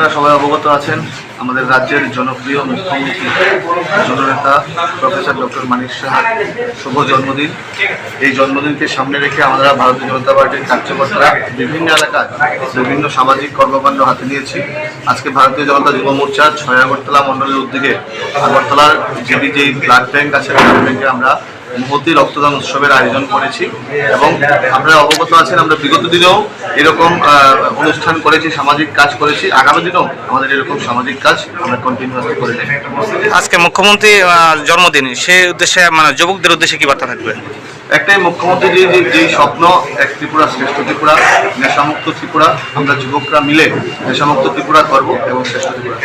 আপনারা সবাই অবগত আছেন আমাদের রাজ্যের জনপ্রিয় মুখ্যমন্ত্রী জননেতা প্রফেসর ডক্টর মানিক সাহার শুভ জন্মদিন। এই জন্মদিনকে সামনে রেখে আমরা ভারতীয় জনতা পার্টির কার্যকর্তারা বিভিন্ন এলাকায় বিভিন্ন সামাজিক কর্মকাণ্ড হাতে নিয়েছি। আজকে ভারতীয় জনতা যুব মোর্চার ৬ আগরতলা মণ্ডলের উদ্যোগে আগরতলার যেই ব্লাড ব্যাংক আছে ব্লাড ব্যাংকে আমরা মহতি রক্তদান উৎসবের আয়োজন করেছি এবং আপনারা অবগত আছেন আমরা বিগত দিনেও এরকম অনুষ্ঠান করেছি, সামাজিক কাজ করেছি, আগামী দিনেও আমাদের এরকম সামাজিক কাজ আমরা কন্টিনিউয়াসলি করে যাই। আজকে মুখ্যমন্ত্রী জন্মদিন, সেই উদ্দেশ্যে মানে যুবকদের উদ্দেশ্যে কি বার্তা থাকবে? একটাই, মুখ্যমন্ত্রীর যেই স্বপ্ন এক ত্রিপুরা শ্রেষ্ঠ ত্রিপুরা, নেশামুক্ত ত্রিপুরা, আমরা যুবকরা মিলে নেশামুক্ত ত্রিপুরা করব এবং শ্রেষ্ঠ ত্রিপুরা।